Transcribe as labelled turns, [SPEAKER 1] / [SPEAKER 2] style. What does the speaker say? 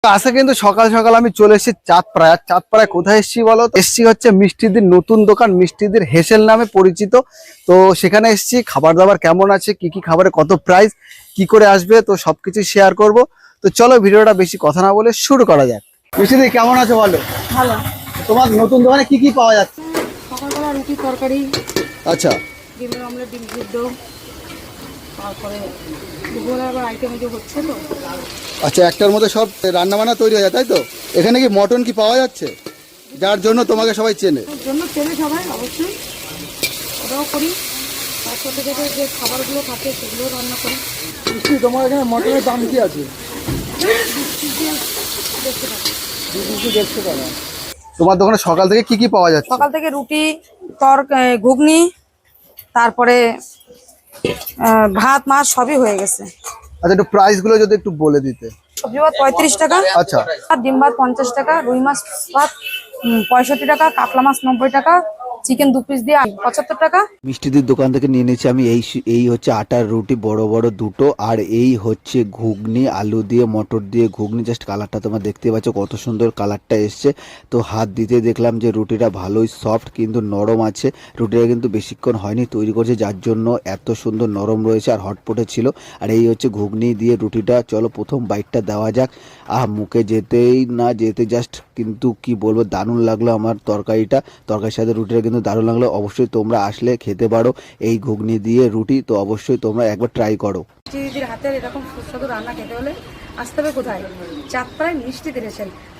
[SPEAKER 1] আজকে কিন্তু সকাল সকাল আমি চলে এসেছি চাঁদপাড়ায়। আর চাঁদপাড়ায় কোথায় এসেছি বলো? এসেছি হচ্ছে মিষ্টিদির নতুন দোকান, মিষ্টিদির হেসেল নামে পরিচিত। তো সেখানে এসেছি, খাবার দাবার কেমন আছে, কি কি খাবারে কত প্রাইস, কি করে আসবে, তো সবকিছু শেয়ার করব। তো চলো ভিডিওটা বেশি কথা না বলে শুরু করা যাক। মিষ্টিদি কেমন আছো বলো?
[SPEAKER 2] ভালো।
[SPEAKER 1] তোমার নতুন দোকানে কি কি পাওয়া যাচ্ছে?
[SPEAKER 2] সকালবেলা রুটি তরকারি,
[SPEAKER 1] আচ্ছা
[SPEAKER 2] ডিমের অমলেট, ডিম সিদ্ধ, তারপরে দুপুরে আবার আইটেম যে হচ্ছে তো।
[SPEAKER 1] আচ্ছা, একটার মধ্যে সব রান্না বান্না তৈরি হয়ে যায় তাই তো? এখানে কি মটন কি পাওয়া যাচ্ছে, যার জন্য তোমাকে সবাই চেনে?
[SPEAKER 2] ওর জন্য চেনে সবাই অবশ্যই, ওটাও করি। তার সাথে সাথে যে খাবারগুলো থাকে সেগুলো রান্না করি।
[SPEAKER 1] তোমার এখানে মটনের দাম কি আছে?
[SPEAKER 2] 150 টাকা।
[SPEAKER 1] তোমার দোকানে সকাল থেকে কি কি পাওয়া যাচ্ছে?
[SPEAKER 2] সকাল থেকে রুটি, ঘুগনি, তারপরে ভাত মাছ সবই হয়ে গেছে।
[SPEAKER 1] আচ্ছা, একটু প্রাইস গুলো যদি একটু বলে দিতে।
[SPEAKER 2] সবজি ভাত 35 টাকা,
[SPEAKER 1] আচ্ছা,
[SPEAKER 2] আর ডিম ভাত 50 টাকা, রুই মাছ ভাত 65 টাকা, কাতলা মাছ 90 টাকা, চিকেন 2 পিস দিয়ে 75 টাকা।
[SPEAKER 3] মিষ্টিদির দোকান থেকে নিয়ে নিয়েছি আমি এই হচ্ছে আটার রুটি বড় বড় দুটো, আর এই হচ্ছে ঘুগনি আলু দিয়ে মটর দিয়ে ঘুগনি। জাস্ট কালারটা তোমরা দেখতে পাচ্ছ কত সুন্দর কালারটা এসছে। তো হাত দিতে দেখলাম যে রুটিটা ভালোই সফট কিন্তু নরম আছে। রুটিটা কিন্তু বেশিক্ষণ হয়নি তৈরি করছে, যার জন্য এত সুন্দর নরম রয়েছে আর হটপটে ছিল। আর এই হচ্ছে ঘুগনি দিয়ে রুটিটা। চলো প্রথম বাইটটা দেওয়া যাক। মুখে যেতেই না যেতে জাস্ট কিন্তু কি বলবো, দারুণ লাগলো আমার তরকারিটা। তরকারির সাথে রুটিটা কিন্তু দারুণ লাগলো। অবশ্যই তোমরা আসলে খেতে পারো এই ঘুগনি দিয়ে রুটি, তো অবশ্যই তোমরা একবার ট্রাই করো।
[SPEAKER 2] দিদির হাতের এরকম সুস্বাদু রান্না খেতে হলে আসতে হবে কোথায়? চাঁদপাড়ায় মিষ্টিদির হেসেল।